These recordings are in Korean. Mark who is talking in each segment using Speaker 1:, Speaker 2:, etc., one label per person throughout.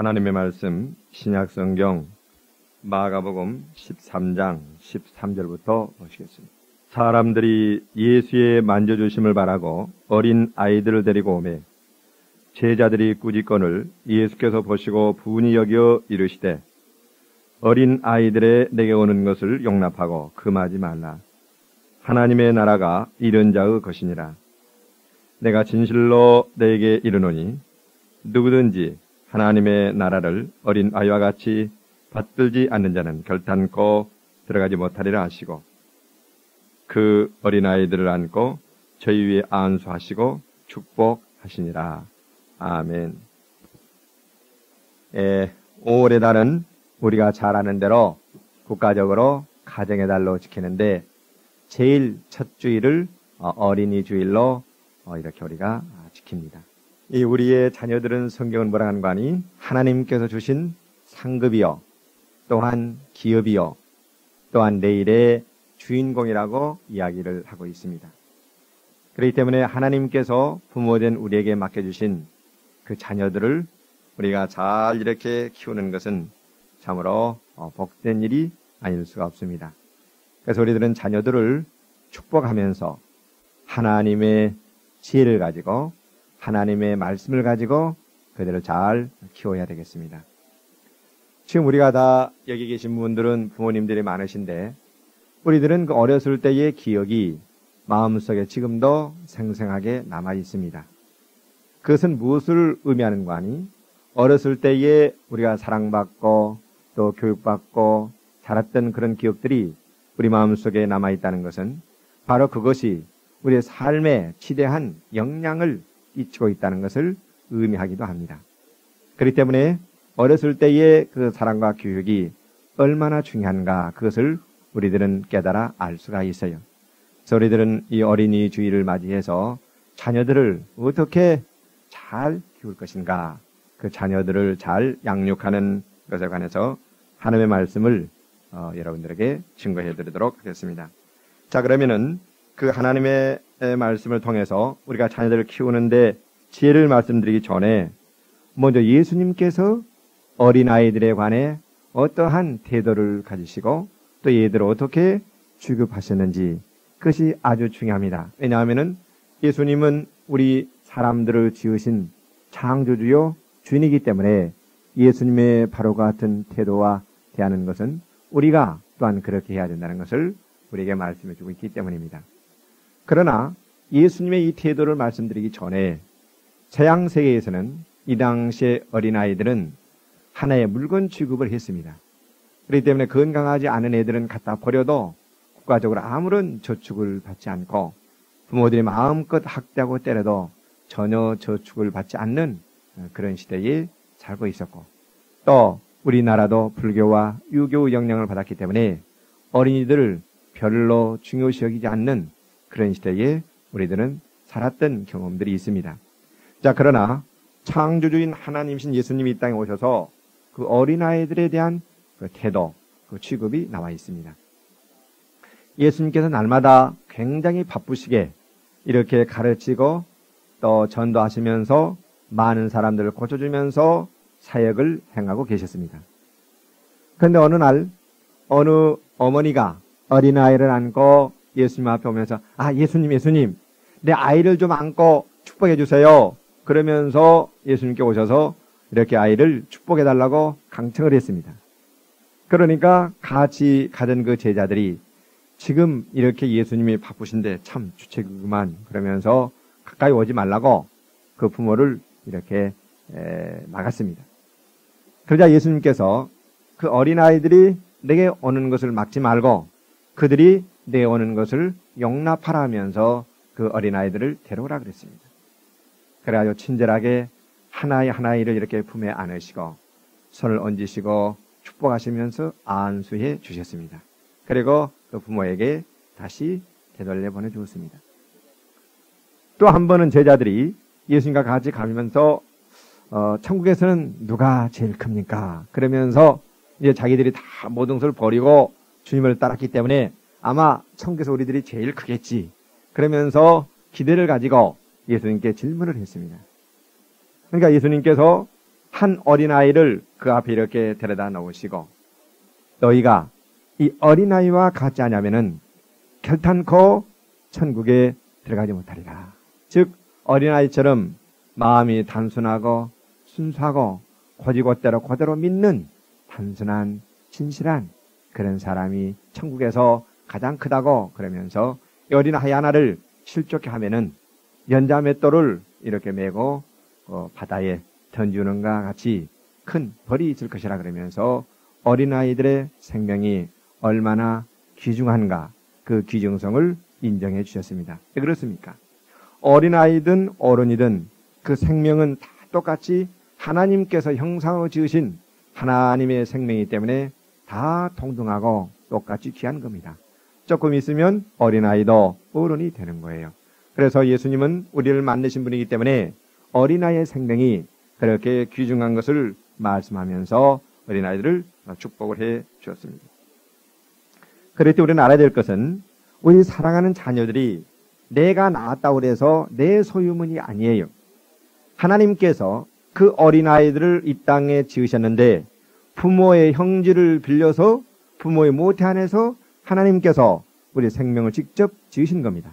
Speaker 1: 하나님의 말씀 신약성경 마가복음 13장 13절부터 보시겠습니다. 사람들이 예수의 만져주심을 바라고 어린 아이들을 데리고 오매 제자들이 꾸짖건을 예수께서 보시고 분이 여겨 이르시되 어린 아이들의 내게 오는 것을 용납하고 금하지 말라. 하나님의 나라가 이런 자의 것이니라. 내가 진실로 너에게 이르노니 누구든지 하나님의 나라를 어린 아이와 같이 받들지 않는 자는 결단코 들어가지 못하리라 하시고 그 어린 아이들을 안고 저희 위에 안수하시고 축복하시니라. 아멘. 5월의 달은 우리가 잘 아는 대로 국가적으로 가정의 달로 지키는데 제일 첫 주일을 어린이 주일로 이렇게 우리가 지킵니다. 이 우리의 자녀들은 성경은 뭐라 하는 거 아니? 하나님께서 주신 상급이요, 또한 기업이요, 또한 내일의 주인공이라고 이야기를 하고 있습니다. 그렇기 때문에 하나님께서 부모된 우리에게 맡겨주신 그 자녀들을 우리가 잘 이렇게 키우는 것은 참으로 복된 일이 아닐 수가 없습니다. 그래서 우리들은 자녀들을 축복하면서 하나님의 지혜를 가지고 하나님의 말씀을 가지고 그들을 잘 키워야 되겠습니다. 지금 우리가 다 여기 계신 분들은 부모님들이 많으신데 우리들은 그 어렸을 때의 기억이 마음속에 지금도 생생하게 남아 있습니다. 그것은 무엇을 의미하는 거 아니? 어렸을 때에 우리가 사랑받고 또 교육받고 자랐던 그런 기억들이 우리 마음속에 남아 있다는 것은 바로 그것이 우리의 삶에 지대한 영향을 끼치고 있다는 것을 의미하기도 합니다. 그렇기 때문에 어렸을 때의 그 사랑과 교육이 얼마나 중요한가 그것을 우리들은 깨달아 알 수가 있어요. 그래서 우리들은 이 어린이 주일을 맞이해서 자녀들을 어떻게 잘 키울 것인가, 그 자녀들을 잘 양육하는 것에 관해서 하나님의 말씀을 여러분들에게 증거해 드리도록 하겠습니다. 자, 그러면은 그 하나님의 말씀을 통해서 우리가 자녀들을 키우는데 지혜를 말씀드리기 전에 먼저 예수님께서 어린아이들에 관해 어떠한 태도를 가지시고 또 얘들을 어떻게 취급하셨는지 그것이 아주 중요합니다. 왜냐하면 예수님은 우리 사람들을 지으신 창조주요 주인이기 때문에 예수님의 바로 같은 태도와 대하는 것은 우리가 또한 그렇게 해야 된다는 것을 우리에게 말씀해 주고 있기 때문입니다. 그러나 예수님의 이 태도를 말씀드리기 전에 서양 세계에서는 이 당시의 어린아이들은 하나의 물건 취급을 했습니다. 그렇기 때문에 건강하지 않은 애들은 갖다 버려도 국가적으로 아무런 저축을 받지 않고 부모들이 마음껏 학대하고 때려도 전혀 저축을 받지 않는 그런 시대에 살고 있었고 또 우리나라도 불교와 유교의 영향을 받았기 때문에 어린이들을 별로 중요시 여기지 않는 그런 시대에 우리들은 살았던 경험들이 있습니다. 자, 그러나 창조주인 하나님이신 예수님이 이 땅에 오셔서 그 어린아이들에 대한 그 태도, 그 취급이 나와 있습니다. 예수님께서 날마다 굉장히 바쁘시게 이렇게 가르치고 또 전도하시면서 많은 사람들을 고쳐주면서 사역을 행하고 계셨습니다. 그런데 어느 날 어느 어머니가 어린아이를 안고 예수님 앞에 오면서 예수님 내 아이를 좀 안고 축복해 주세요. 그러면서 예수님께 오셔서 이렇게 아이를 축복해 달라고 강청을 했습니다. 그러니까 같이 가던 그 제자들이 지금 이렇게 예수님이 바쁘신데 참 주책이구만 그러면서 가까이 오지 말라고 그 부모를 이렇게 막았습니다. 그러자 예수님께서 그 어린아이들이 내게 오는 것을 막지 말고 그들이 내게 오는 것을 용납하라 하면서 그 어린아이들을 데려오라 그랬습니다. 그래가지고 친절하게 하나하나를 이렇게 품에 안으시고 손을 얹으시고 축복하시면서 안수해 주셨습니다. 그리고 그 부모에게 다시 되돌려 보내주었습니다. 또 한 번은 제자들이 예수님과 같이 가면서 천국에서는 누가 제일 큽니까? 그러면서 이제 자기들이 다 모든 것을 버리고 주님을 따랐기 때문에 아마 천국에서 우리들이 제일 크겠지. 그러면서 기대를 가지고 예수님께 질문을 했습니다. 그러니까 예수님께서 한 어린아이를 그 앞에 이렇게 데려다 놓으시고 너희가 이 어린아이와 같지 않으면은 결탄코 천국에 들어가지 못하리라. 즉 어린아이처럼 마음이 단순하고 순수하고 고지고대로 그대로 믿는 단순한 진실한 그런 사람이 천국에서 가장 크다고 그러면서 어린아이 하나를 실족해 하면은 연자맷돌을 이렇게 메고 바다에 던지는 것과 같이 큰 벌이 있을 것이라 그러면서 어린아이들의 생명이 얼마나 귀중한가 그 귀중성을 인정해 주셨습니다. 왜 그렇습니까? 어린아이든 어른이든 그 생명은 다 똑같이 하나님께서 형상으로 지으신 하나님의 생명이기 때문에 다 동등하고 똑같이 귀한 겁니다. 조금 있으면 어린아이도 어른이 되는 거예요. 그래서 예수님은 우리를 만드신 분이기 때문에 어린아이의 생명이 그렇게 귀중한 것을 말씀하면서 어린아이들을 축복을 해 주었습니다. 그럴 때 우리는 알아야 될 것은 우리 사랑하는 자녀들이 내가 낳았다고 해서 내 소유물이 아니에요. 하나님께서 그 어린아이들을 이 땅에 지으셨는데 부모의 형질을 빌려서 부모의 모태 안에서 하나님께서 우리 생명을 직접 지으신 겁니다.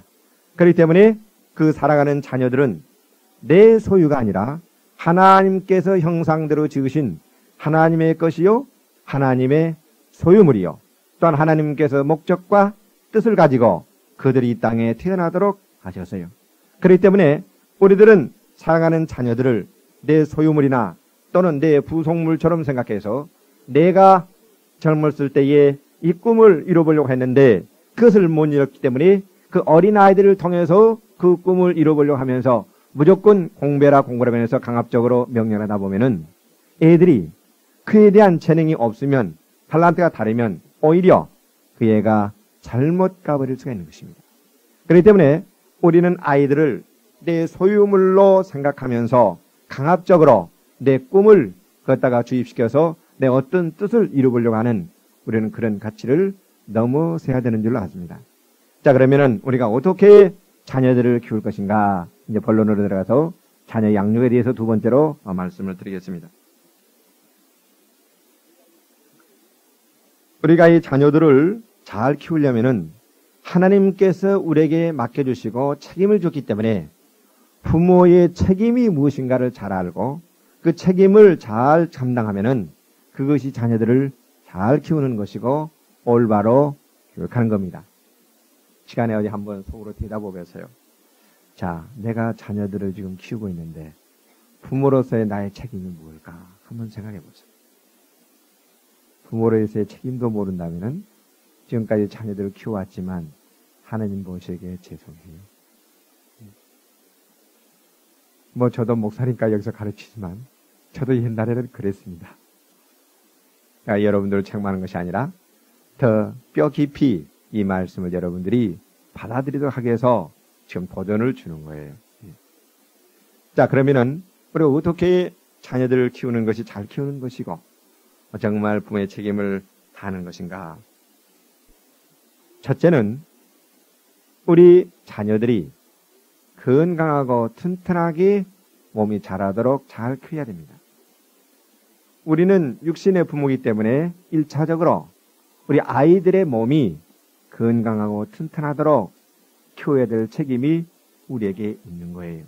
Speaker 1: 그렇기 때문에 그 살아가는 자녀들은 내 소유가 아니라 하나님께서 형상대로 지으신 하나님의 것이요 하나님의 소유물이요 또한 하나님께서 목적과 뜻을 가지고 그들이 이 땅에 태어나도록 하셨어요. 그렇기 때문에 우리들은 사랑하는 자녀들을 내 소유물이나 또는 내 부속물처럼 생각해서 내가 젊었을 때에 이 꿈을 이뤄보려고 했는데 그것을 못 이뤘기 때문에 그 어린아이들을 통해서 그 꿈을 이뤄보려고 하면서 무조건 공부해라 하면서 강압적으로 명령하다 보면은 애들이 그에 대한 재능이 없으면 탤런트가 다르면 오히려 그 애가 잘못 가버릴 수가 있는 것입니다. 그렇기 때문에 우리는 아이들을 내 소유물로 생각하면서 강압적으로 내 꿈을 갖다가 주입시켜서 내 어떤 뜻을 이루려고 하는 우리는 그런 가치를 넘어서야 되는 줄로 아십니다. 자, 그러면은 우리가 어떻게 자녀들을 키울 것인가? 이제 본론으로 들어가서 자녀 양육에 대해서 두 번째로 말씀을 드리겠습니다. 우리가 이 자녀들을 잘 키우려면은 하나님께서 우리에게 맡겨주시고 책임을 줬기 때문에 부모의 책임이 무엇인가를 잘 알고 그 책임을 잘 감당하면은 그것이 자녀들을 잘 키우는 것이고 올바로 교육하는 겁니다. 시간에 어디 한번 속으로 들여다보면서요. 자, 내가 자녀들을 지금 키우고 있는데 부모로서의 나의 책임이 무엇일까? 한번 생각해 보세요. 부모로서의 책임도 모른다면은 지금까지 자녀들을 키워왔지만 하나님 보시기에 죄송해요. 뭐 저도 목사니까 여기서 가르치지만 저도 옛날에는 그랬습니다. 그러니까 여러분들을 책망하는 것이 아니라 더 뼈 깊이 이 말씀을 여러분들이 받아들이도록 하기 위해서 지금 도전을 주는 거예요. 자, 그러면은 우리가 어떻게 자녀들을 키우는 것이 잘 키우는 것이고 정말 부모의 책임을 다하는 것인가? 첫째는 우리 자녀들이 건강하고 튼튼하게 몸이 자라도록 잘 키워야 됩니다. 우리는 육신의 부모이기 때문에 1차적으로 우리 아이들의 몸이 건강하고 튼튼하도록 키워야 될 책임이 우리에게 있는 거예요.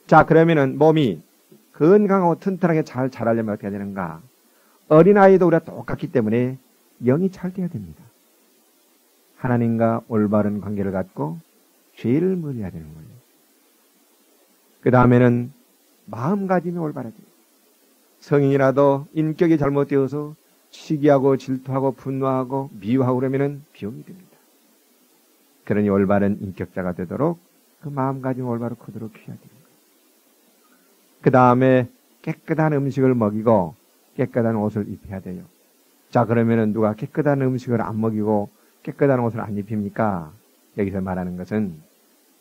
Speaker 1: 자, 그러면은 몸이 건강하고 튼튼하게 잘 자라려면 어떻게 해야 되는가? 어린아이도 우리가 똑같기 때문에 영이 찰돼야 됩니다. 하나님과 올바른 관계를 갖고 죄를 멀리해야 되는 거예요. 그 다음에는 마음가짐이 올바라야 돼요. 성인이라도 인격이 잘못되어서 시기하고 질투하고 분노하고 미워하고 그러면은 비용이 됩니다. 그러니 올바른 인격자가 되도록 그 마음가짐이 올바로 크도록 해야 되는 거예요. 그 다음에 깨끗한 음식을 먹이고 깨끗한 옷을 입혀야 돼요. 자, 그러면은 누가 깨끗한 음식을 안 먹이고 깨끗한 옷을 안 입힙니까? 여기서 말하는 것은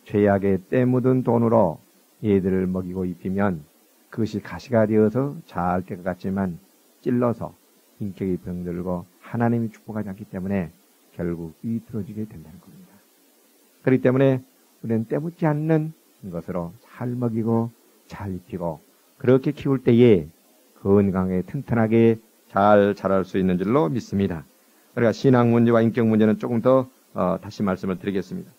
Speaker 1: 죄악에 때 묻은 돈으로 얘들을 먹이고 입히면 그것이 가시가 되어서 잘 될 것 같지만 찔러서 인격이 병들고 하나님이 축복하지 않기 때문에 결국 위틀어지게 된다는 겁니다. 그렇기 때문에 우리는 때묻지 않는 것으로 잘 먹이고 잘 입히고 그렇게 키울 때에 건강하게 튼튼하게 잘 자랄 수 있는 줄로 믿습니다. 그러니까 신앙 문제와 인격 문제는 조금 더 다시 말씀을 드리겠습니다.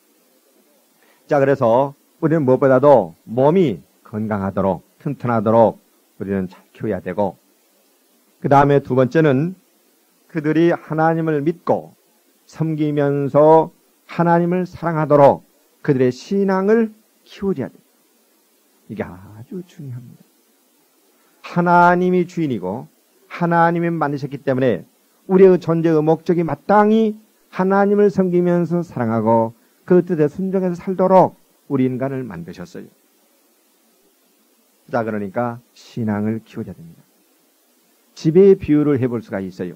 Speaker 1: 자, 그래서 우리는 무엇보다도 몸이 건강하도록 튼튼하도록 우리는 잘 키워야 되고, 그 다음에 두 번째는 그들이 하나님을 믿고 섬기면서 하나님을 사랑하도록 그들의 신앙을 키워줘야 돼요. 이게 아주 중요합니다. 하나님이 주인이고 하나님이 만드셨기 때문에 우리의 존재의 목적이 마땅히 하나님을 섬기면서 사랑하고 그 뜻에 순종해서 살도록 우리 인간을 만드셨어요. 자, 그러니까 신앙을 키워야 됩니다. 집의 비유를 해볼 수가 있어요.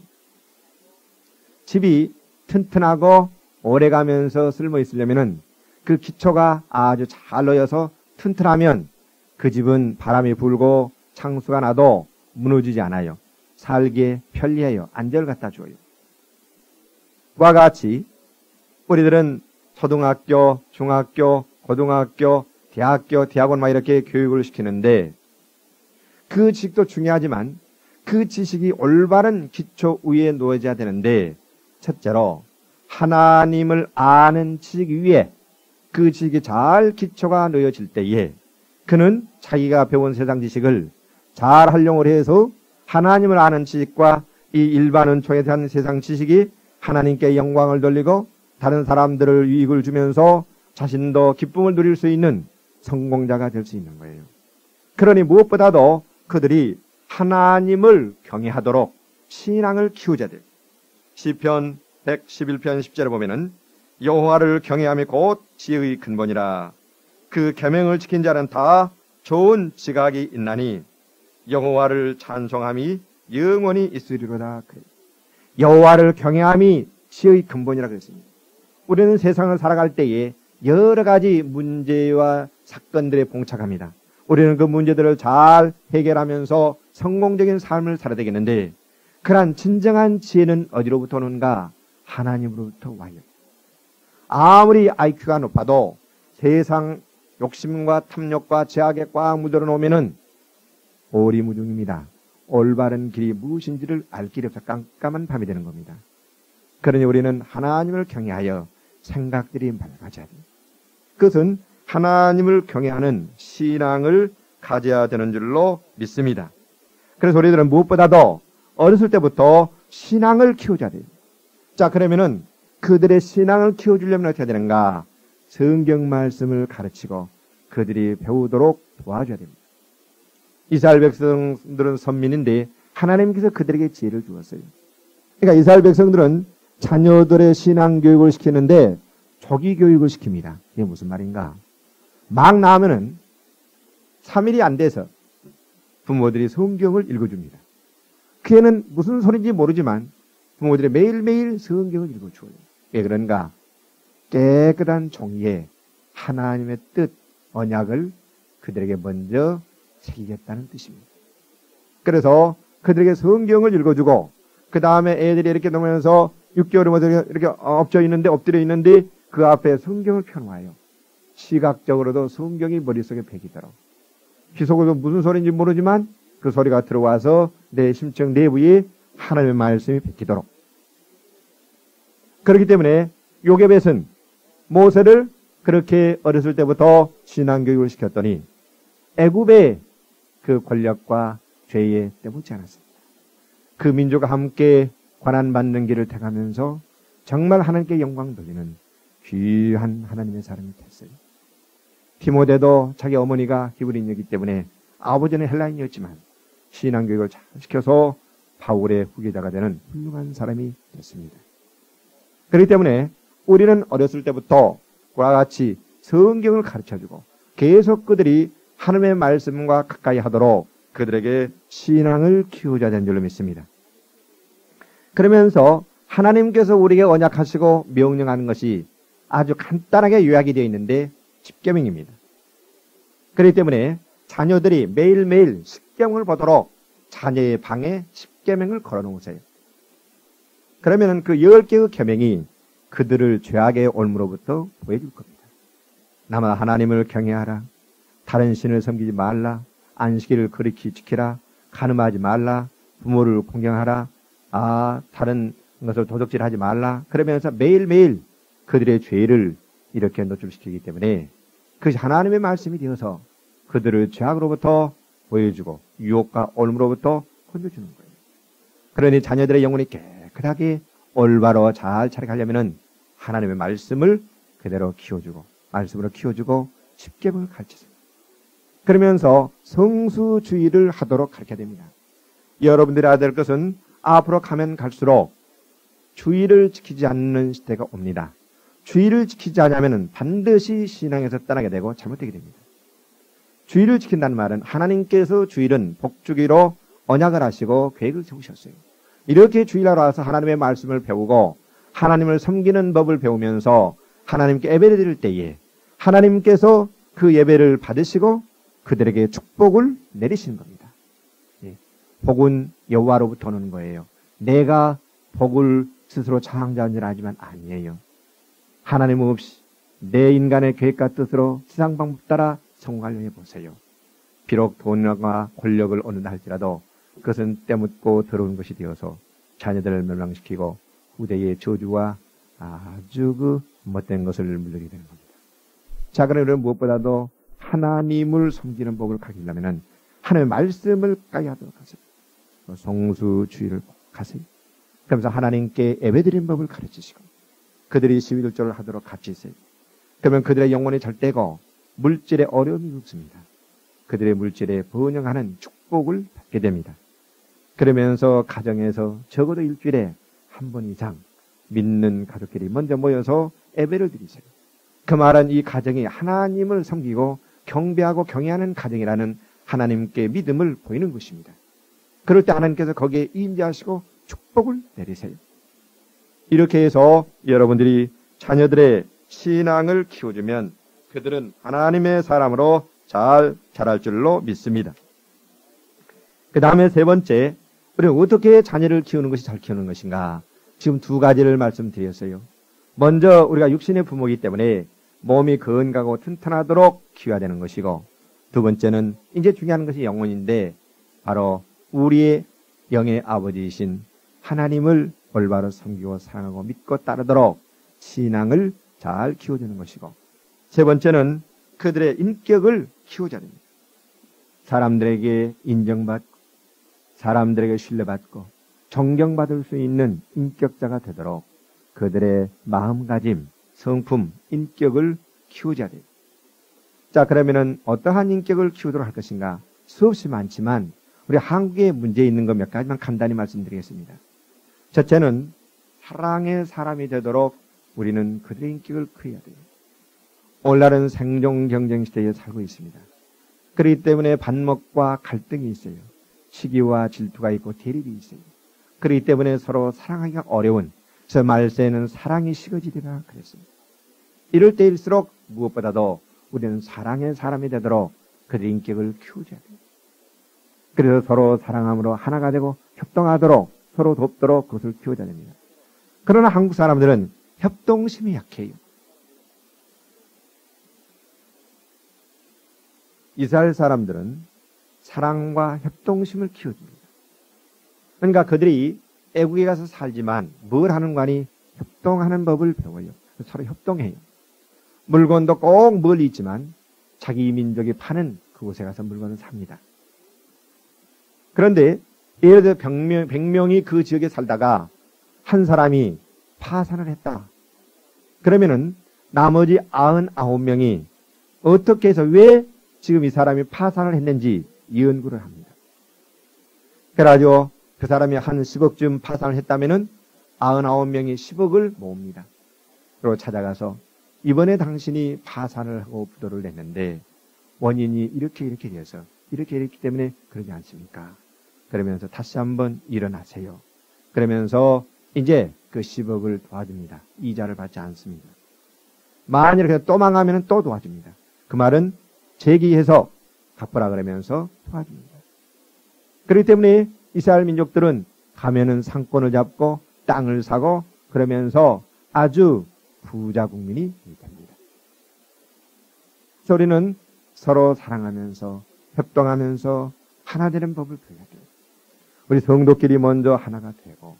Speaker 1: 집이 튼튼하고 오래가면서 쓸모 있으려면은 그 기초가 아주 잘 놓여서 튼튼하면 그 집은 바람이 불고 창수가 나도 무너지지 않아요. 살기에 편리해요. 안정을 갖다 줘요. 그와 같이 우리들은 초등학교, 중학교, 고등학교, 대학교, 대학원 막 이렇게 교육을 시키는데 그 지식도 중요하지만 그 지식이 올바른 기초 위에 놓여져야 되는데, 첫째로 하나님을 아는 지식 위에 그 지식이 잘 기초가 놓여질 때에 그는 자기가 배운 세상 지식을 잘 활용을 해서 하나님을 아는 지식과 이 일반 은총에 대한 세상 지식이 하나님께 영광을 돌리고 다른 사람들을 유익을 주면서 자신도 기쁨을 누릴 수 있는 성공자가 될 수 있는 거예요. 그러니 무엇보다도 그들이 하나님을 경외하도록 신앙을 키우자 돼요. 시편 111편 10절에 보면은 여호와를 경외함이 곧 지혜의 근본이라. 그 계명을 지킨 자는 다 좋은 지각이 있나니 여호와를 찬송함이 영원히 있으리로다. 여호와를 경외함이 지혜의 근본이라 그랬습니다. 우리는 세상을 살아갈 때에 여러 가지 문제와 사건들에 봉착합니다. 우리는 그 문제들을 잘 해결하면서 성공적인 삶을 살아야 되겠는데, 그러한 진정한 지혜는 어디로부터 오는가? 하나님으로부터 와요. 아무리 IQ가 높아도 세상 욕심과 탐욕과 제약에 꽉 물들어 놓으면은 오리무중입니다. 올바른 길이 무엇인지를 알 길이 없어 깜깜한 밤이 되는 겁니다. 그러니 우리는 하나님을 경외하여 생각들이 맑아져야 돼요. 그것은 하나님을 경외하는 신앙을 가져야 되는 줄로 믿습니다. 그래서 우리들은 무엇보다도 어렸을 때부터 신앙을 키워줘야 돼요. 자, 그러면은 그들의 신앙을 키워주려면 어떻게 해야 되는가? 성경 말씀을 가르치고 그들이 배우도록 도와줘야 됩니다. 이스라엘 백성들은 선민인데 하나님께서 그들에게 지혜를 주었어요. 그러니까 이스라엘 백성들은 자녀들의 신앙 교육을 시키는데 조기 교육을 시킵니다. 이게 무슨 말인가? 막 나오면은 3일이 안 돼서 부모들이 성경을 읽어줍니다. 그 애는 무슨 소리인지 모르지만 부모들이 매일매일 성경을 읽어줘요. 왜 그런가? 깨끗한 종이에 하나님의 뜻, 언약을 그들에게 먼저 새기겠다는 뜻입니다. 그래서 그들에게 성경을 읽어주고 그 다음에 애들이 이렇게 놓으면서 6개월을 먼저 이렇게 엎드려 있는데 그 앞에 성경을 펴놓아요. 시각적으로도 성경이 머릿속에 배기도록. 귀속으로 무슨 소리인지 모르지만 그 소리가 들어와서 내 심청 내부에 하나님의 말씀이 베끼도록. 그렇기 때문에 요게벳은 모세를 그렇게 어렸을 때부터 신앙교육을 시켰더니 애굽의 그 권력과 죄에 때묻지 않았습니다. 그 민족과 함께 고난받는 길을 택하면서 정말 하나님께 영광 돌리는 귀한 하나님의 사람이 됐어요. 디모데도 자기 어머니가 히브리인이기 때문에 아버지는 헬라인이었지만 신앙교육을 잘 시켜서 바울의 후계자가 되는 훌륭한 사람이 됐습니다. 그렇기 때문에 우리는 어렸을 때부터 그와 같이 성경을 가르쳐주고 계속 그들이 하나님의 말씀과 가까이 하도록 그들에게 신앙을 키우자 된 줄로 믿습니다. 그러면서 하나님께서 우리에게 언약하시고 명령하는 것이 아주 간단하게 요약이 되어 있는데 십계명입니다. 그렇기 때문에 자녀들이 매일매일 십계명을 보도록 자녀의 방에 십계명을 걸어놓으세요. 그러면 그 10개의 계명이 그들을 죄악의 올무로부터 구해줄 겁니다. 나만 하나님을 경외하라. 다른 신을 섬기지 말라. 안식일을 거룩히 지키라. 간음하지 말라, 부모를 공경하라, 다른 것을 도적질하지 말라. 그러면서 매일매일 그들의 죄를 이렇게 노출시키기 때문에 그것이 하나님의 말씀이 되어서 그들을 죄악으로부터 보여주고 유혹과 올무로부터 건져주는 거예요. 그러니 자녀들의 영혼이 깨끗하게 올바로 잘 자라가려면은 하나님의 말씀을 그대로 키워주고 말씀으로 키워주고 십계명을 가르치세요. 그러면서 성수주의를 하도록 가르쳐야 됩니다. 여러분들이 알아야 될 것은 앞으로 가면 갈수록 주의를 지키지 않는 시대가 옵니다. 주의를 지키지 않으면 반드시 신앙에서 떠나게 되고 잘못되게 됩니다. 주의를 지킨다는 말은 하나님께서 주일은 복주기로 언약을 하시고 계획을 세우셨어요. 이렇게 주일하러 와서 하나님의 말씀을 배우고 하나님을 섬기는 법을 배우면서 하나님께 예배를 드릴 때에 하나님께서 그 예배를 받으시고 그들에게 축복을 내리시는 겁니다. 복은 여호와로부터 오는 거예요. 내가 복을 스스로 창조한 줄 알지만 아니에요. 하나님 없이 내 인간의 계획과 뜻으로 세상 방법 따라 성공하려 해보세요. 비록 돈과 권력을 얻는다 할지라도 그것은 때묻고 더러운 것이 되어서 자녀들을 멸망시키고 후대의 저주와 아주 못된 것을 물리게 되는 겁니다. 자, 그러면 무엇보다도 하나님을 섬기는 복을 가지려면 하나님의 말씀을 까야 하도록 하세요. 성수주의를 하세요. 그러면서 하나님께 예배드리는 법을 가르치시고 그들이 시위들조를 하도록 가르치세요. 그러면 그들의 영혼이 잘 되고 물질에 어려움이 없습니다. 그들의 물질에 번영하는 축복을 받게 됩니다. 그러면서 가정에서 적어도 일주일에 한 번 이상 믿는 가족끼리 먼저 모여서 예배를 드리세요. 그 말은 이 가정이 하나님을 섬기고 경배하고 경외하는 가정이라는 하나님께 믿음을 보이는 것입니다. 그럴 때 하나님께서 거기에 임재하시고 축복을 내리세요. 이렇게 해서 여러분들이 자녀들의 신앙을 키워주면 그들은 하나님의 사람으로 잘 자랄 줄로 믿습니다. 그 다음에 세 번째, 우리는 어떻게 자녀를 키우는 것이 잘 키우는 것인가? 지금 두 가지를 말씀드렸어요. 먼저 우리가 육신의 부모이기 때문에 몸이 건강하고 튼튼하도록 키워야 되는 것이고, 두 번째는 이제 중요한 것이 영혼인데 바로 우리의 영의 아버지이신 하나님을 올바로 섬기고 사랑하고 믿고 따르도록 신앙을 잘 키워주는 것이고, 세 번째는 그들의 인격을 키워줘야 됩니다. 사람들에게 인정받고 사람들에게 신뢰받고 존경받을 수 있는 인격자가 되도록 그들의 마음가짐, 성품, 인격을 키워줘야 돼요. 자, 그러면은 어떠한 인격을 키우도록 할 것인가? 수없이 많지만 우리 한국에 문제 있는 것 몇 가지만 간단히 말씀드리겠습니다. 첫째는 사랑의 사람이 되도록 우리는 그들의 인격을 키워야 돼요. 오늘날은 생존 경쟁 시대에 살고 있습니다. 그렇기 때문에 반목과 갈등이 있어요. 시기와 질투가 있고 대립이 있어요. 그렇기 때문에 서로 사랑하기가 어려운, 저 말세에는 사랑이 식어지리라 그랬습니다. 이럴 때일수록 무엇보다도 우리는 사랑의 사람이 되도록 그들의 인격을 키워줘야 돼요. 그래서 서로 사랑함으로 하나가 되고 협동하도록 서로 돕도록 그것을 키워줘야 됩니다. 그러나 한국 사람들은 협동심이 약해요. 이스라엘 사람들은 사랑과 협동심을 키워줍니다. 그러니까 그들이 애국에 가서 살지만 뭘 하는 거니? 협동하는 법을 배워요. 서로 협동해요. 물건도 꼭 멀리 있지만 자기 민족이 파는 그곳에 가서 물건을 삽니다. 그런데 예를 들어 100명이 그 지역에 살다가 한 사람이 파산을 했다. 그러면은 나머지 99명이 어떻게 해서 왜 지금 이 사람이 파산을 했는지 연구를 합니다. 그래가지고 그 사람이 한 10억쯤 파산을 했다면은 99명이 10억을 모읍니다. 그리고 찾아가서 이번에 당신이 파산을 하고 부도를 냈는데 원인이 이렇게 돼서 이렇게 됐기 때문에 그러지 않습니까? 그러면서 다시 한번 일어나세요. 그러면서 이제 그 10억을 도와줍니다. 이자를 받지 않습니다. 만일 그냥 또 망하면 또 도와줍니다. 그 말은 재기해서 갚으라 그러면서 도와줍니다. 그렇기 때문에 이스라엘 민족들은 가면은 상권을 잡고 땅을 사고 그러면서 아주 부자 국민이 됩니다. 그래서 우리는 서로 사랑하면서 협동하면서 하나 되는 법을 배워야 돼요. 우리 성도끼리 먼저 하나가 되고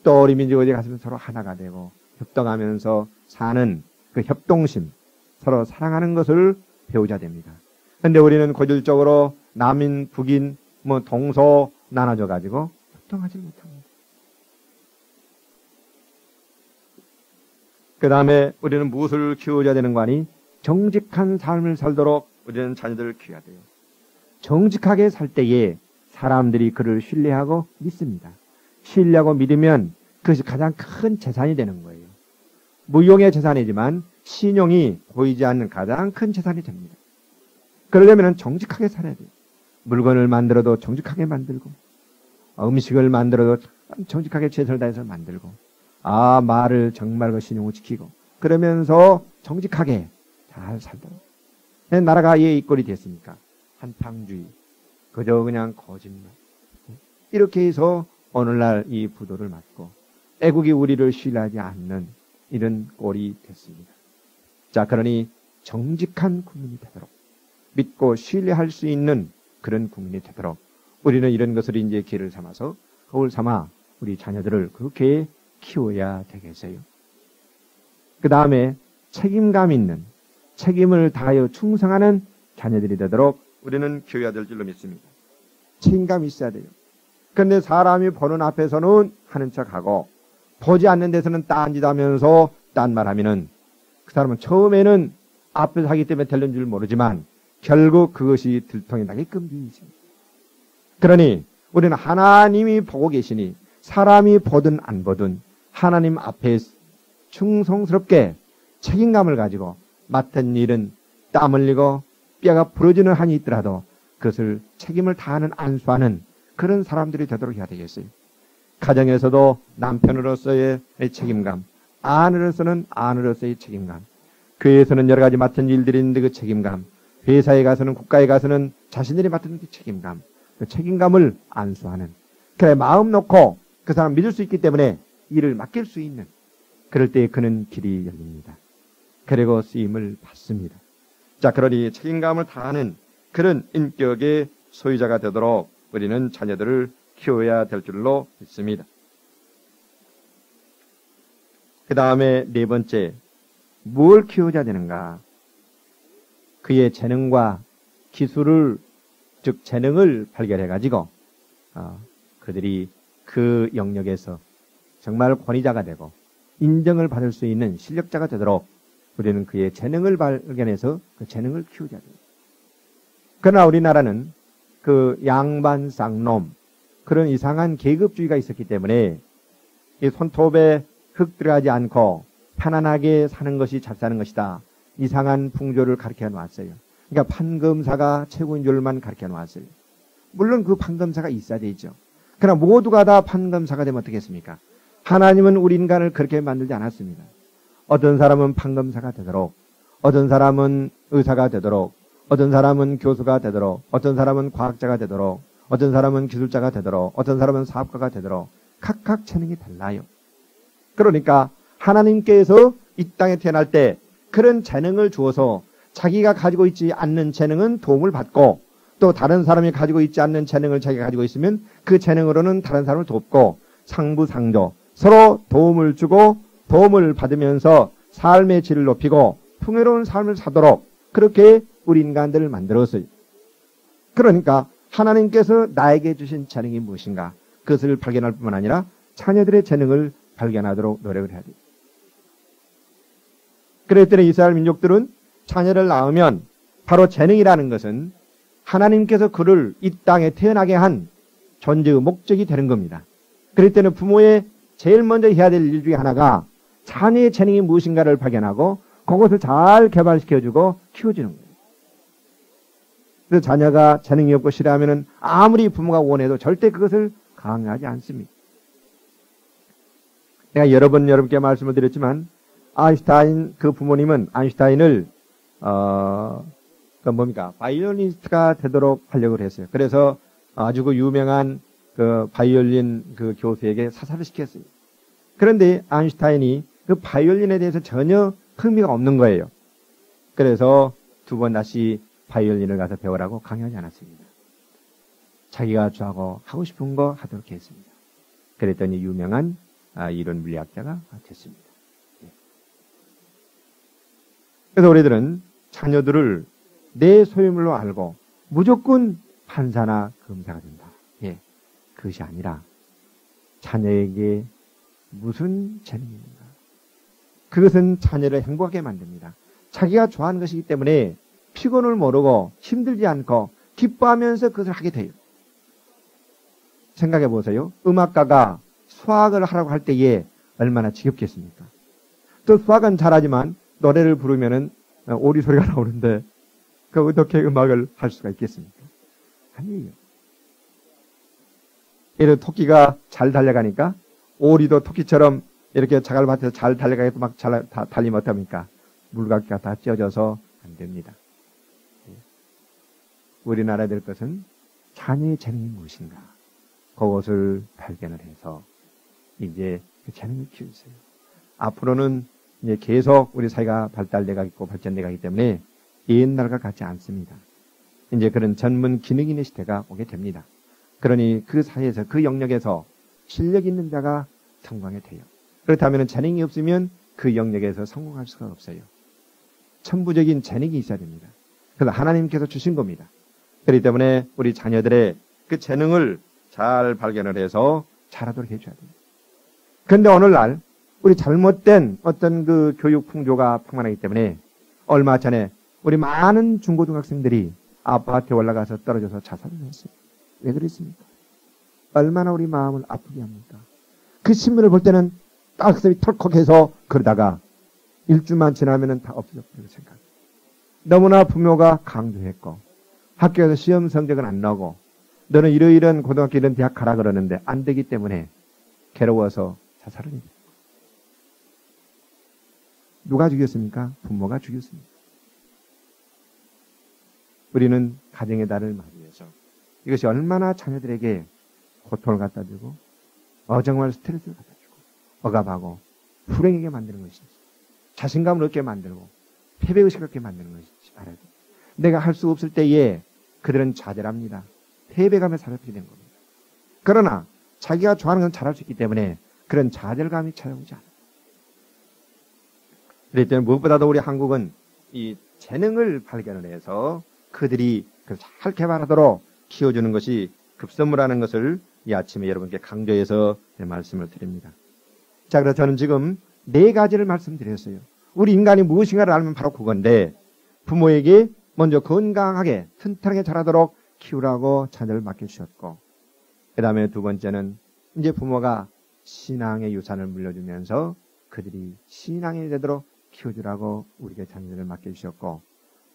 Speaker 1: 또 우리 민족에 가서는 서로 하나가 되고 협동하면서 사는 그 협동심, 서로 사랑하는 것을 배우자 됩니다. 그런데 우리는 고질적으로 남인, 북인, 동서 나눠져 가지고 협동하지 못합니다. 그 다음에 우리는 무엇을 키워야 되는 거 아니? 정직한 삶을 살도록 우리는 자녀들을 키워야 돼요. 정직하게 살 때에 사람들이 그를 신뢰하고 믿습니다. 신뢰하고 믿으면 그것이 가장 큰 재산이 되는 거예요. 무용의 재산이지만 신용이 보이지 않는 가장 큰 재산이 됩니다. 그러려면 정직하게 살아야 돼요. 물건을 만들어도 정직하게 만들고, 음식을 만들어도 정직하게 최선을 다해서 만들고, 말을 정말 그 신용을 지키고, 그러면서 정직하게 잘 살도록. 나라가 왜 이 꼴이 됐습니까? 한탕주의, 그저 그냥 거짓말. 이렇게 해서 오늘날 이 부도를 맞고, 애국이 우리를 신뢰하지 않는 이런 꼴이 됐습니다. 자, 그러니 정직한 국민이 되도록, 믿고 신뢰할 수 있는 그런 국민이 되도록 우리는 이런 것을 이제 기회를 삼아서 거울 삼아 우리 자녀들을 그렇게 키워야 되겠어요. 그 다음에 책임감 있는, 책임을 다하여 충성하는 자녀들이 되도록 우리는 키워야 될 줄로 믿습니다. 책임감이 있어야 돼요. 그런데 사람이 보는 앞에서는 하는 척하고 보지 않는 데서는 딴짓하면서 딴말하면은 그 사람은 처음에는 앞에서 하기 때문에 되는 줄 모르지만 결국 그것이 들통이 나게끔 되십니다. 그러니 우리는 하나님이 보고 계시니 사람이 보든 안 보든 하나님 앞에 충성스럽게 책임감을 가지고 맡은 일은 땀 흘리고 뼈가 부러지는 한이 있더라도 그것을 책임을 다하는 안수하는 그런 사람들이 되도록 해야 되겠어요. 가정에서도 남편으로서의 책임감, 아내로서는 아내로서의 책임감, 교회에서는 여러 가지 맡은 일들이 있는데 그 책임감, 회사에 가서는 국가에 가서는 자신들이 맡은 그 책임감, 그 책임감을 안수하는, 그래 마음 놓고 그 사람 믿을 수 있기 때문에 일을 맡길 수 있는, 그럴 때 그는 길이 열립니다. 그리고 쓰임을 받습니다. 자, 그러니 책임감을 다하는 그런 인격의 소유자가 되도록 우리는 자녀들을 키워야 될 줄로 믿습니다. 그 다음에 네 번째, 뭘 키워야 되는가? 그의 재능과 기술을, 즉 재능을 발견해가지고 그들이 그 영역에서 정말 권위자가 되고 인정을 받을 수 있는 실력자가 되도록 우리는 그의 재능을 발견해서 그 재능을 키우자 됩니다. 그러나 우리나라는 그 양반 쌍놈, 그런 이상한 계급주의가 있었기 때문에 이 손톱에 흙 들어가지 않고 편안하게 사는 것이 잘 사는 것이다, 이상한 풍조를 가르쳐 놨어요. 그러니까 판검사가 최고인 줄만 가르쳐 놨어요. 물론 그 판검사가 있어야 되죠. 그러나 모두가 다 판검사가 되면 어떻겠습니까? 하나님은 우리 인간을 그렇게 만들지 않았습니다. 어떤 사람은 판검사가 되도록, 어떤 사람은 의사가 되도록, 어떤 사람은 교수가 되도록, 어떤 사람은 과학자가 되도록, 어떤 사람은 기술자가 되도록, 어떤 사람은 사업가가 되도록 각각 재능이 달라요. 그러니까 하나님께서 이 땅에 태어날 때 그런 재능을 주어서 자기가 가지고 있지 않는 재능은 도움을 받고, 또 다른 사람이 가지고 있지 않는 재능을 자기가 가지고 있으면 그 재능으로는 다른 사람을 돕고 상부상조, 서로 도움을 주고 도움을 받으면서 삶의 질을 높이고 풍요로운 삶을 사도록 그렇게 우리 인간들을 만들었어요. 그러니까 하나님께서 나에게 주신 재능이 무엇인가, 그것을 발견할 뿐만 아니라 자녀들의 재능을 발견하도록 노력을 해야 돼요. 그랬더니 이스라엘 민족들은 자녀를 낳으면 바로 재능이라는 것은 하나님께서 그를 이 땅에 태어나게 한 존재의 목적이 되는 겁니다. 그럴 때는 부모의 제일 먼저 해야 될 일 중에 하나가 자녀의 재능이 무엇인가를 발견하고 그것을 잘 개발시켜주고 키워주는 거예요. 그래서 자녀가 재능이 없고 싫어하면 아무리 부모가 원해도 절대 그것을 강요하지 않습니다. 내가 여러 번 여러분께 말씀을 드렸지만 아인슈타인, 그 부모님은 아인슈타인을 바이올리니스트가 되도록 하려고 했어요. 그래서 아주 그 유명한 그 바이올린 그 교수에게 사사를 시켰어요. 그런데 아인슈타인이 그 바이올린에 대해서 전혀 흥미가 없는 거예요. 그래서 두 번 다시 바이올린을 가서 배우라고 강요하지 않았습니다. 자기가 좋아하고 하고 싶은 거 하도록 했습니다. 그랬더니 유명한 이론 물리학자가 됐습니다. 그래서 우리들은 자녀들을 내 소유물로 알고 무조건 판사나 검사가 된다. 그것이 아니라 자녀에게 무슨 재능인가? 그것은 자녀를 행복하게 만듭니다. 자기가 좋아하는 것이기 때문에 피곤을 모르고 힘들지 않고 기뻐하면서 그것을 하게 돼요. 생각해 보세요. 음악가가 수학을 하라고 할 때에 얼마나 지겹겠습니까? 또 수학은 잘하지만 노래를 부르면은 오리 소리가 나오는데 그 어떻게 음악을 할 수가 있겠습니까? 아니에요. 예를 들어 토끼가 잘 달려가니까 오리도 토끼처럼 이렇게 자갈밭에서 잘 달려가겠다 막 잘 달리면 어떡합니까? 물갈퀴가 다 찢어져서 안 됩니다. 우리나라에 될 것은 자녀의 재능이 무엇인가? 그것을 발견을 해서 이제 그 재능을 키우세요. 앞으로는 이제 계속 우리 사회가 발달돼 가고 발전돼 가기 때문에 옛날과 같지 않습니다. 이제 그런 전문 기능인의 시대가 오게 됩니다. 그러니 그 사회에서 그 영역에서 실력 있는 자가 성공하게 돼요. 그렇다면 재능이 없으면 그 영역에서 성공할 수가 없어요. 천부적인 재능이 있어야 됩니다. 그래서 하나님께서 주신 겁니다. 그렇기 때문에 우리 자녀들의 그 재능을 잘 발견을 해서 잘하도록 해줘야 됩니다. 그런데 오늘날 우리 잘못된 어떤 그 교육 풍조가 풍만하기 때문에 얼마 전에 우리 많은 중고등학생들이 아파트에 올라가서 떨어져서 자살을 했어요. 왜 그랬습니까? 얼마나 우리 마음을 아프게 합니까? 그 신문을 볼 때는 가슴이 털컥해서 그러다가 일주만 지나면은 다 없어졌다고 생각해요. 너무나 부모가 강조했고 학교에서 시험 성적은 안 나오고 너는 이런 고등학교 이런 대학 가라 그러는데 안 되기 때문에 괴로워서 자살을 했어요. 누가 죽였습니까? 부모가 죽였습니다. 우리는 가정의 달을 맞이해서 이것이 얼마나 자녀들에게 고통을 갖다 주고 정말 스트레스를 갖다 주고 억압하고 불행하게 만드는 것인지 자신감을 얻게 만들고 패배의식을 얻게 만드는 것인지 알아야 돼요. 내가 할 수 없을 때에 그들은 좌절합니다. 패배감에 사로잡히게 된 겁니다. 그러나 자기가 좋아하는 건 잘할 수 있기 때문에 그런 좌절감이 찾아오지 않아요. 그렇기 때문에 무엇보다도 우리 한국은 이 재능을 발견을 해서 그들이 잘 개발하도록 키워주는 것이 급선무라는 것을 이 아침에 여러분께 강조해서 말씀을 드립니다. 자, 그래서 저는 지금 4가지를 말씀드렸어요. 우리 인간이 무엇인가를 알면 바로 그건데 부모에게 먼저 건강하게 튼튼하게 자라도록 키우라고 자녀를 맡겨주셨고 그 다음에 2번째는 이제 부모가 신앙의 유산을 물려주면서 그들이 신앙이 되도록 키워주라고 우리에게 자녀들을 맡겨주셨고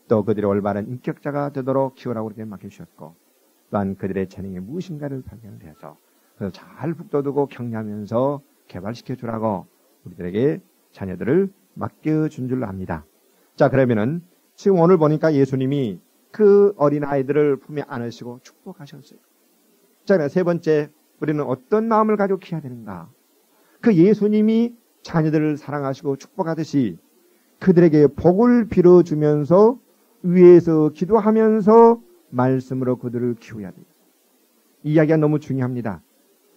Speaker 1: 또 그들이 올바른 인격자가 되도록 키우라고 우리에게 맡겨주셨고 또한 그들의 재능이 무엇인가를 발견을 해서 그래서 잘 북돋우고 격려하면서 개발시켜주라고 우리들에게 자녀들을 맡겨준 줄로 압니다. 자, 그러면은 지금 오늘 보니까 예수님이 그 어린아이들을 품에 안으시고 축복하셨어요. 자, 3번째 우리는 어떤 마음을 가지고 키워야 되는가? 그 예수님이 자녀들을 사랑하시고 축복하듯이 그들에게 복을 빌어주면서 위에서 기도하면서 말씀으로 그들을 키워야 돼요. 이 이야기가 너무 중요합니다.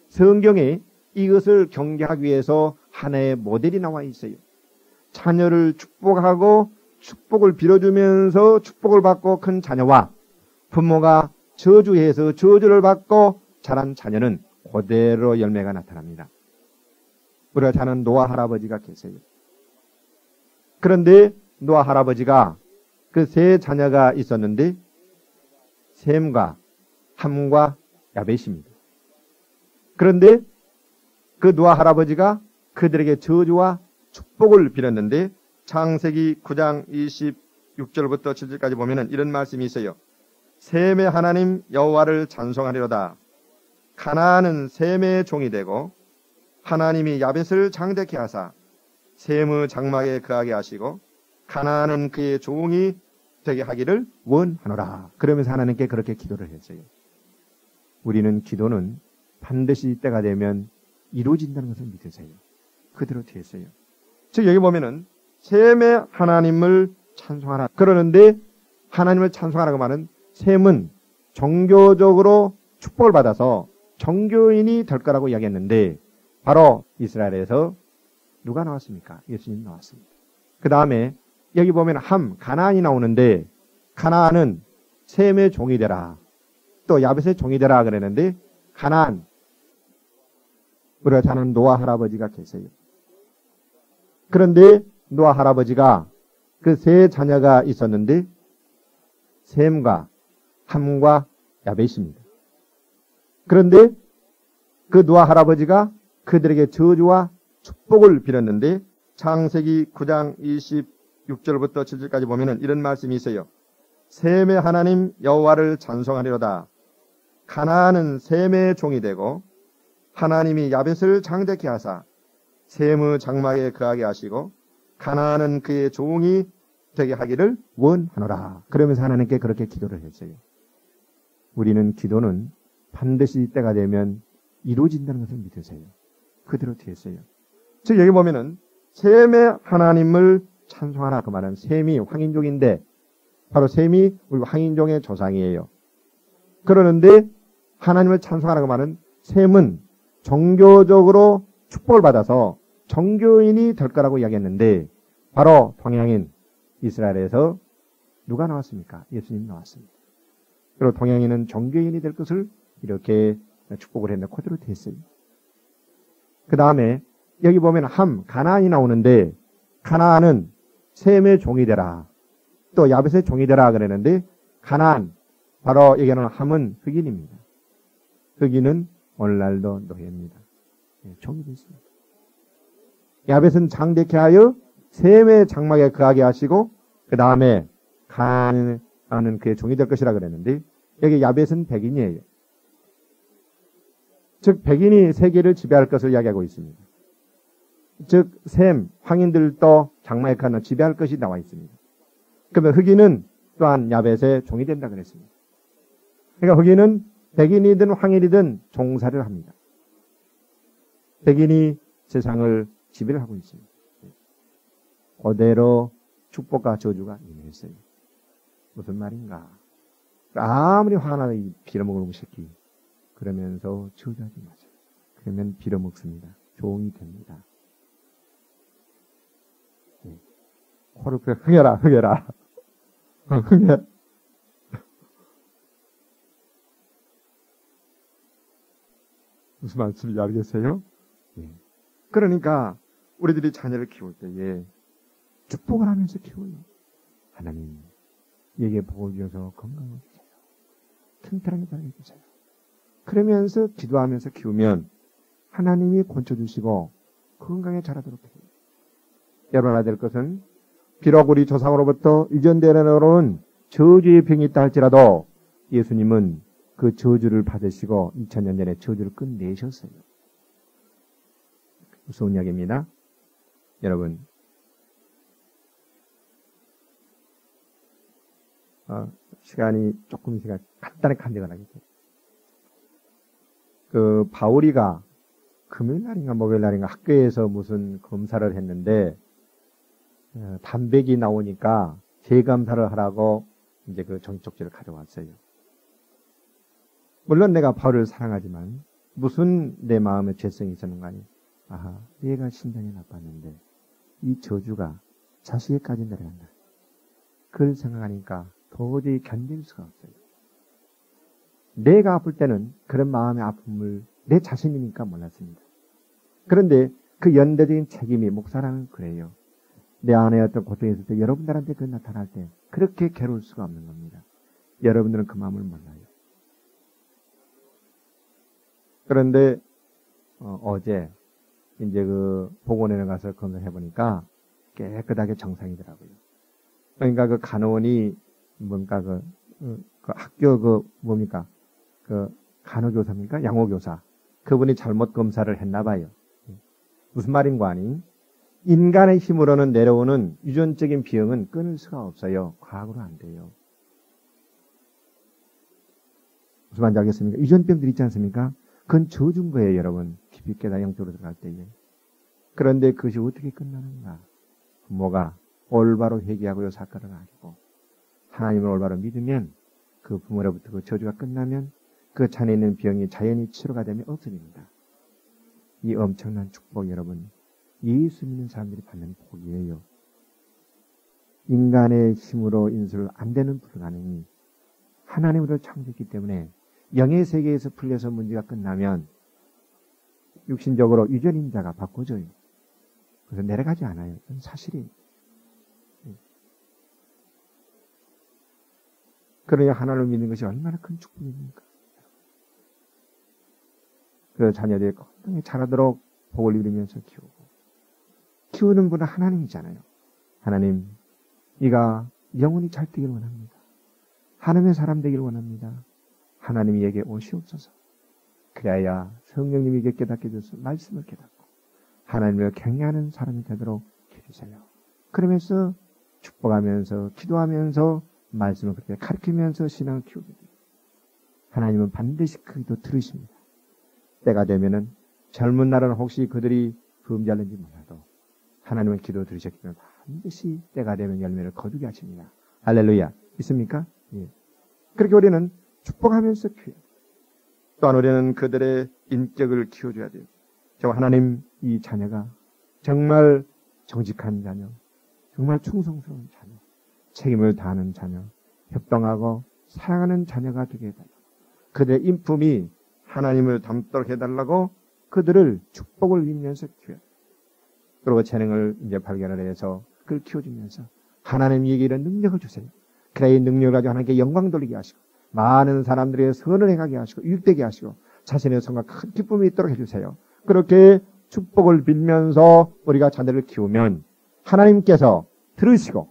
Speaker 1: 성경에 이것을 경계하기 위해서 하나의 모델이 나와 있어요. 자녀를 축복하고 축복을 빌어주면서 축복을 받고 큰 자녀와 부모가 저주해서 저주를 받고 자란 자녀는 그대로 열매가 나타납니다. 우리가 잘 아는 노아 할아버지가 계세요. 그런데 노아 할아버지가 그 3 자녀가 있었는데 셈과 함과 야벳입니다. 그런데 그 노아 할아버지가 그들에게 저주와 축복을 빌었는데 창세기 9장 26절부터 7절까지 보면은 이런 말씀이 있어요. 셈의 하나님 여호와를 찬송하리로다. 가나안은 셈의 종이 되고 하나님이 야벳을 장대케 하사 셈의 장막에 거하게 하시고 가나안은 그의 종이 되게 하기를 원하노라. 그러면서 하나님께 그렇게 기도를 했어요. 우리는 기도는 반드시 때가 되면 이루어진다는 것을 믿으세요. 그대로 됐어요. 즉 여기 보면은 셈의 하나님을 찬송하라. 그러는데 하나님을 찬송하라고 말은 셈은 종교적으로 축복을 받아서 종교인이 될 거라고 이야기했는데 바로 이스라엘에서 누가 나왔습니까? 예수님 나왔습니다. 그 다음에 여기 보면 가나안이 나오는데 가나안은 셈의 종이 되라. 또 야벳의 종이 되라 그랬는데 가나안 우리가 잘 아는 노아 할아버지가 계세요. 그런데 노아 할아버지가 그 세 자녀가 있었는데 셈과 함과 야벳입니다. 그런데 그 노아 할아버지가 그들에게 저주와 축복을 빌었는데 창세기 9장 26절부터 7절까지 보면은 이런 말씀이 있어요. 셈의 하나님 여호와를 찬송하리로다. 가나안은 셈의 종이 되고 하나님이 야벳을 장대케 하사 셈의 장막에 거하게 하시고 가나안은 그의 종이 되게 하기를 원하노라. 그러면서 하나님께 그렇게 기도를 했어요. 우리는 기도는 반드시 때가 되면 이루어진다는 것을 믿으세요. 그대로 되었어요. 즉 여기 보면은 셈의 하나님을 찬송하라 그 말은 셈이 황인족인데 바로 셈이 우리 황인족의 조상이에요. 그러는데 하나님을 찬송하라 그 말은 셈은 종교적으로 축복을 받아서 종교인이 될 거라고 이야기했는데 바로 동양인 이스라엘에서 누가 나왔습니까? 예수님 나왔습니다. 그리고 동양인은 종교인이 될 것을 이렇게 축복을 했는데 그대로 됐어요. 그 다음에 여기 보면 가나안이 나오는데 가나안은 셈의 종이 되라. 또 야벳의 종이 되라 그랬는데 가나안 바로 얘기하는 함은 흑인입니다. 흑인은 오늘날도 노예입니다. 종이 됐습니다. 야벳은 장대케 하여 셈의 장막에 거하게 하시고 그 다음에 가나안은 그의 종이 될 것이라 그랬는데 여기 야벳은 백인이에요. 즉 백인이 세계를 지배할 것을 이야기하고 있습니다. 즉 셈, 황인들도 장막에 가는 지배할 것이 나와 있습니다. 그러면 흑인은 또한 야벳의 종이 된다 그랬습니다. 그러니까 흑인은 백인이든 황인이든 종사를 합니다. 백인이 세상을 지배를 하고 있습니다. 그대로 축복과 저주가 임했어요. 무슨 말인가? 아무리 화가 나도 빌어먹을 새끼 그러면서 저주하지 마세요. 그러면 빌어먹습니다. 종이 됩니다. 코를 흥해라. 흥해. 무슨 말씀인지 알겠어요? 그러니까 우리들이 자녀를 키울 때에 축복을 하면서 키워요. 하나님, 얘에게 복을 주셔서 건강을 주세요. 튼튼하게 자라게 해주세요. 그러면서 기도하면서 키우면 하나님이 권쳐주시고 건강에 자라도록 해요. 여러분 알아야 될 것은 비록 우리 조상으로부터 유전되어온 저주의 병이 있다 할지라도 예수님은 그 저주를 받으시고 2000년 전에 저주를 끝내셨어요. 무서운 이야기입니다. 여러분 시간이 조금씩 간단하게 간대가 나겠죠. 그 바울이가 금요일날인가 목요일날인가 학교에서 무슨 검사를 했는데 담백이 나오니까 재검사를 하라고 이제 그 정치적지를 가져왔어요. 물론 내가 바울을 사랑하지만 무슨 내 마음에 죄성이 있었는가 하니 아하, 얘가 신장이 나빴는데 이 저주가 자식에까지 내려간다. 그걸 생각하니까 도저히 견딜 수가 없어요. 내가 아플 때는 그런 마음의 아픔을 내 자신이니까 몰랐습니다. 그런데 그 연대적인 책임이 목사라는 그래요. 내 안에 어떤 고통이 있을 때 여러분들한테 그 나타날 때 그렇게 괴로울 수가 없는 겁니다. 여러분들은 그 마음을 몰라요. 그런데 어제 이제 그 보건원에 가서 검사해 보니까 깨끗하게 정상이더라고요. 그러니까 그 간호원이 뭔가 그 학교 뭡니까? 그 간호교사입니까? 양호교사. 그분이 잘못 검사를 했나 봐요. 무슨 말인가 하니? 인간의 힘으로는 내려오는 유전적인 비형은 끊을 수가 없어요. 과학으로 안 돼요. 무슨 말인지 알겠습니까? 유전병들 있지 않습니까? 그건 저준 거예요, 여러분. 깊이 깨달아 영적으로 들어갈 때에. 그런데 그것이 어떻게 끝나는가? 부모가 올바로 회개하고요, 사건을 알고 하나님을 올바로 믿으면 그 부모로부터 그 저주가 끝나면 그 잔에 있는 병이 자연히 치료가 되면 없어집니다. 이 엄청난 축복 여러분, 예수 믿는 사람들이 받는 복이에요. 인간의 힘으로 인술 안 되는 불가능이 하나님으로 창조했기 때문에 영의 세계에서 풀려서 문제가 끝나면 육신적으로 유전인 자가 바꿔줘요. 그래서 내려가지 않아요. 그건 사실이에요. 그러니 하나님을 믿는 것이 얼마나 큰 축복입니까? 그 자녀들이 건강히 자라도록 복을 누리면서 키우고, 키우는 분은 하나님이잖아요. 하나님, 네가 영혼이 잘 되기를 원합니다. 하나님의 사람 되기를 원합니다. 하나님이 에게 오시옵소서. 그래야 성령님에게 깨닫게 해줘서 말씀을 깨닫고 하나님을 경외하는 사람이 되도록 해주세요. 그러면서 축복하면서 기도하면서 말씀을 그렇게 가르치면서 신앙을 키우게 돼요. 하나님은 반드시 그 기도 들으십니다. 때가 되면은 젊은 날은 혹시 그들이 범죄하는지 몰라도 하나님은 기도 들으셨기 때문에 반드시 때가 되면 열매를 거두게 하십니다. 할렐루야. 있습니까? 예. 그렇게 우리는 축복하면서 키워야 돼요. 또한 우리는 그들의 인격을 키워줘야 돼요. 저 하나님, 이 자녀가 정말 정직한 자녀, 정말 충성스러운 자녀, 책임을 다하는 자녀, 협동하고 사랑하는 자녀가 되게 해달라고, 그들의 인품이 하나님을 닮도록 해달라고 그들을 축복을 빌면서 키워야 돼요. 그리고 재능을 이제 발견을 해서 그걸 키워주면서 하나님에게 이런 능력을 주세요. 그래, 이 능력을 가지고 하나님께 영광 돌리게 하시고 많은 사람들의 선을 행하게 하시고 유익되게 하시고 자신의 성과 큰 기쁨이 있도록 해주세요. 그렇게 축복을 빌면서 우리가 자녀를 키우면 하나님께서 들으시고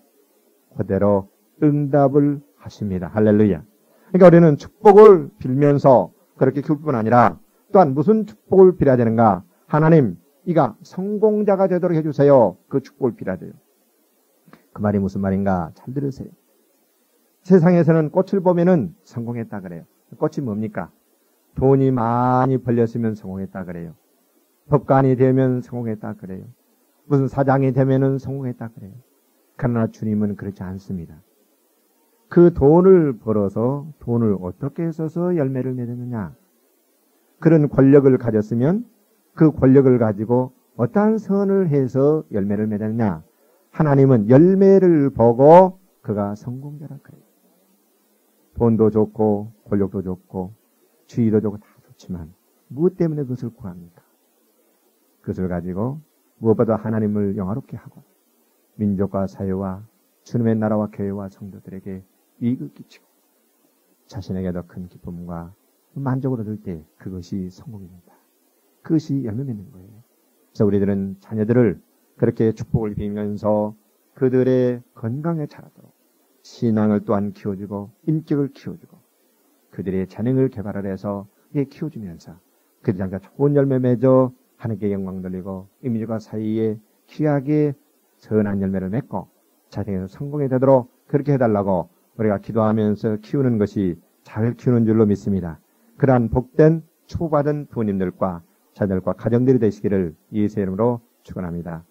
Speaker 1: 그대로 응답을 하십니다. 할렐루야. 그러니까 우리는 축복을 빌면서 그렇게 키울 뿐 아니라 또한 무슨 축복을 빌어야 되는가? 하나님, 이가 성공자가 되도록 해주세요. 그 축복을 빌어야 돼요. 그 말이 무슨 말인가? 잘 들으세요. 세상에서는 꽃을 보면은 성공했다 그래요. 꽃이 뭡니까? 돈이 많이 벌렸으면 성공했다 그래요. 법관이 되면 성공했다 그래요. 무슨 사장이 되면은 성공했다 그래요. 그러나 주님은 그렇지 않습니다. 그 돈을 벌어서 돈을 어떻게 써서 열매를 맺느냐? 그런 권력을 가졌으면 그 권력을 가지고 어떠한 선을 해서 열매를 맺느냐? 하나님은 열매를 보고 그가 성공자라 그래요. 돈도 좋고 권력도 좋고 주의도 좋고 다 좋지만 무엇 때문에 그것을 구합니까? 그것을 가지고 무엇보다 하나님을 영화롭게 하고 민족과 사회와 주님의 나라와 교회와 성도들에게 이익을 끼치고 자신에게 더 큰 기쁨과 만족을 얻을 때 그것이 성공입니다. 그것이 열매 맺는 거예요. 그래서 우리들은 자녀들을 그렇게 축복을 빌면서 그들의 건강에 자라도록 신앙을 또한 키워주고 인격을 키워주고 그들의 재능을 개발을 해서 키워주면서 그들이 장차 좋은 열매 맺어 하나님께 영광 돌리고 민족과 사이에 귀하게 선한 열매를 맺고 자신에서 성공이 되도록 그렇게 해달라고 우리가 기도하면서 키우는 것이 잘 키우는 줄로 믿습니다. 그러한 복된 축복받은 부모님들과 자녀들과 가정들이 되시기를 예수의 이름으로 축원합니다.